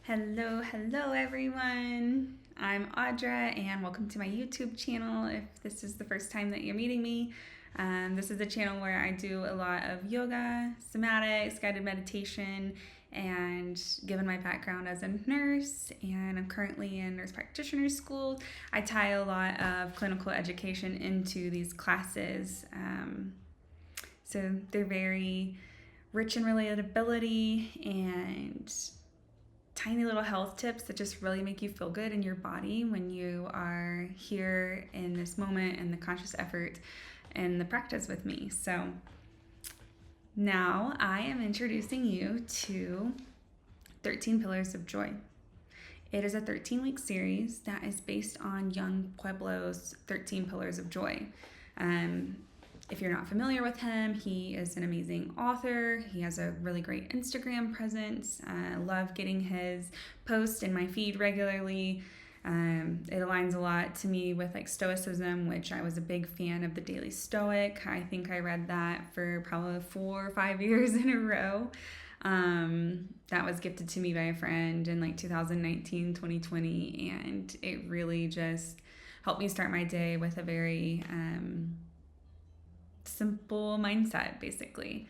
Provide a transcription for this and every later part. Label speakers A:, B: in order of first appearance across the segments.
A: Hello everyone. I'm Audra and welcome to my YouTube channel. If this is the first time that you're meeting me, this is a channel where I do a lot of yoga, somatics, guided meditation, and given my background as a nurse and I'm currently in nurse practitioner school, I tie a lot of clinical education into these classes. So they're very rich in relatability and tiny little health tips that just really make you feel good in your body when you are here in this moment and the conscious effort and the practice with me. So now I am introducing you to 13 Pillars of Joy. It is a 13-week series that is based on Young Pueblo's 13 Pillars of Joy. If you're not familiar with him, he is an amazing author. He has a really great Instagram presence. I love getting his posts in my feed regularly. It aligns a lot to me with like Stoicism, which I was a big fan of the Daily Stoic. I think I read that for probably 4 or 5 years in a row. That was gifted to me by a friend in like 2019, 2020, and it really just helped me start my day with a very simple mindset, basically.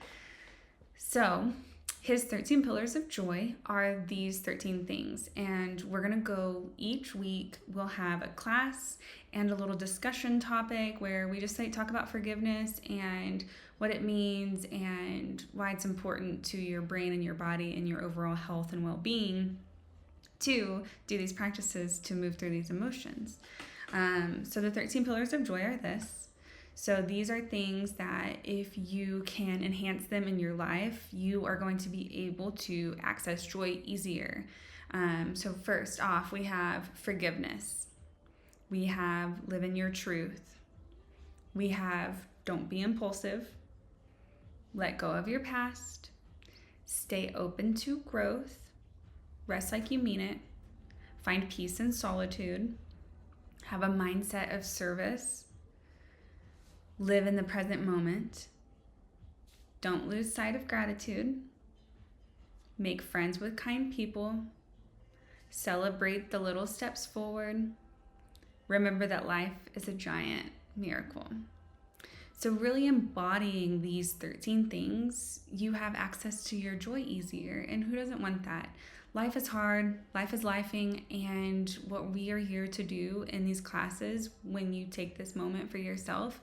A: So his 13 pillars of joy are these 13 things, and we're gonna go each week. We'll have a class and a little discussion topic where we just talk about forgiveness and what it means and why it's important to your brain and your body and your overall health and well-being to do these practices to move through these emotions. So the 13 pillars of joy are this. So these are things that if you can enhance them in your life, you are going to be able to access joy easier. So first off, we have forgiveness. We have live in your truth. We have don't be impulsive. Let go of your past. Stay open to growth. Rest like you mean it. Find peace in solitude. Have a mindset of service. Live in the present moment. Don't lose sight of gratitude. Make friends with kind people. Celebrate the little steps forward. Remember that life is a giant miracle. So really embodying these 13 things, you have access to your joy easier. And who doesn't want that? Life is hard, life is lifing, and what we are here to do in these classes when you take this moment for yourself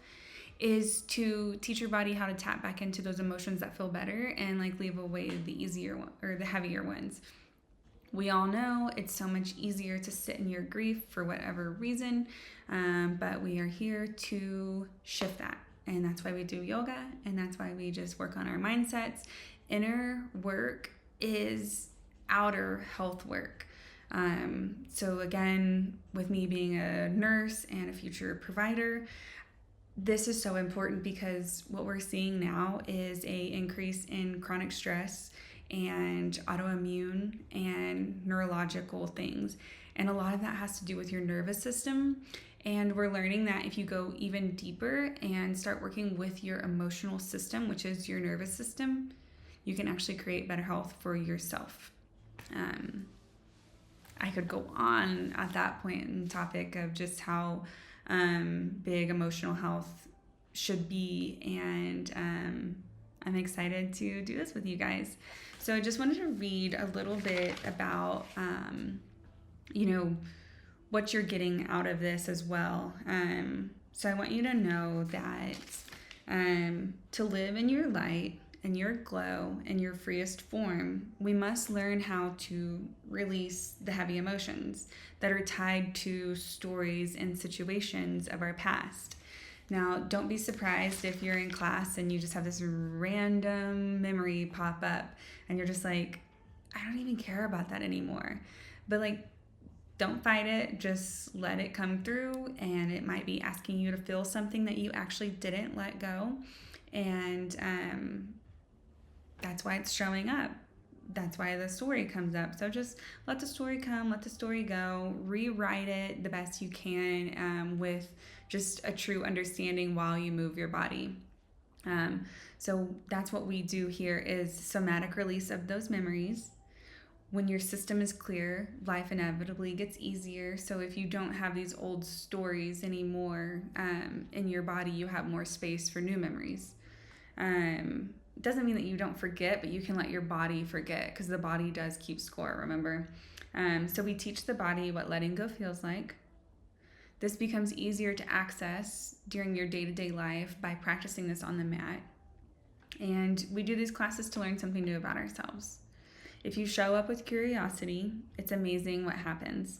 A: is to teach your body how to tap back into those emotions that feel better and like leave away the easier one, or the heavier ones. We all know it's so much easier to sit in your grief for whatever reason, but we are here to shift that. And that's why we do yoga, and that's why we just work on our mindsets. Inner work is outer health work. So again, with me being a nurse and a future provider, this is so important because what we're seeing now is a increase in chronic stress and autoimmune and neurological things. And a lot of that has to do with your nervous system. And we're learning that if you go even deeper and start working with your emotional system, which is your nervous system, you can actually create better health for yourself. I could go on at that point in topic of just how big emotional health should be, and I'm excited to do this with you guys. So I just wanted to read a little bit about what you're getting out of this as well. So I want you to know that to live in your light and your glow and your freest form, we must learn how to release the heavy emotions that are tied to stories and situations of our past. Now, don't be surprised if you're in class and you just have this random memory pop up and you're just like, I don't even care about that anymore. But like, don't fight it, just let it come through, and it might be asking you to feel something that you actually didn't let go. And that's why it's showing up. That's why the story comes up. So just let the story come, let the story go, rewrite it the best you can with just a true understanding while you move your body. So that's what we do here is somatic release of those memories. when your system is clear, life inevitably gets easier. So if you don't have these old stories anymore in your body, you have more space for new memories. Doesn't mean that you don't forget, but you can let your body forget, because the body does keep score, remember? So we teach the body what letting go feels like. This becomes easier to access during your day-to-day life by practicing this on the mat. And we do these classes to learn something new about ourselves. If you show up with curiosity, it's amazing what happens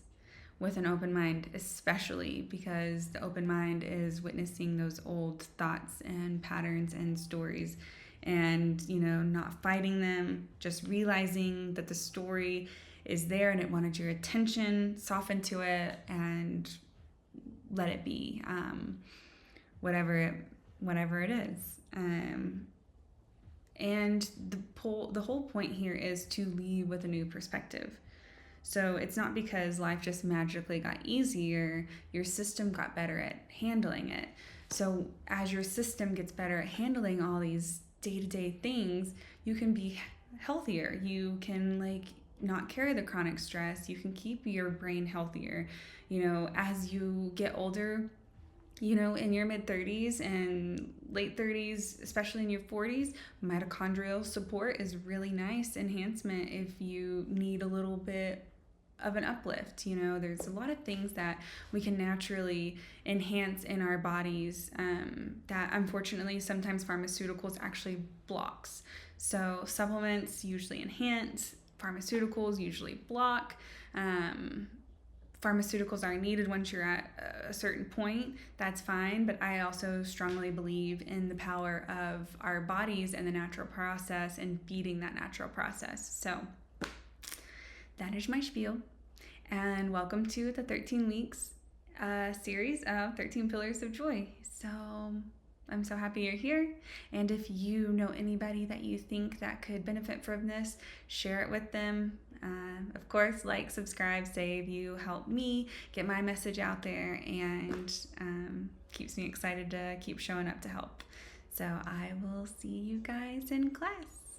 A: with an open mind, especially because the open mind is witnessing those old thoughts and patterns and stories, and, not fighting them, just realizing that the story is there and it wanted your attention, soften to it and let it be, whatever it is. And the whole point here is to leave with a new perspective. So it's not because life just magically got easier, your system got better at handling it. So as your system gets better at handling all these day-to-day things, you can be healthier. You can not carry the chronic stress. You can keep your brain healthier. As you get older, in your mid-30s and late 30s, especially in your 40s, mitochondrial support is really nice enhancement if you need a little bit of an uplift. There's a lot of things that we can naturally enhance in our bodies that unfortunately sometimes pharmaceuticals actually blocks. So supplements usually enhance, pharmaceuticals usually block. Pharmaceuticals are needed once you're at a certain point, that's fine, but I also strongly believe in the power of our bodies and the natural process and feeding that natural process. So that is my spiel, and welcome to the 13 weeks series of 13 Pillars of Joy. So I'm so happy you're here, and if you know anybody that you think that could benefit from this, share it with them. Of course, like, subscribe, save. You help me get my message out there, and keeps me excited to keep showing up to help. So I will see you guys in class.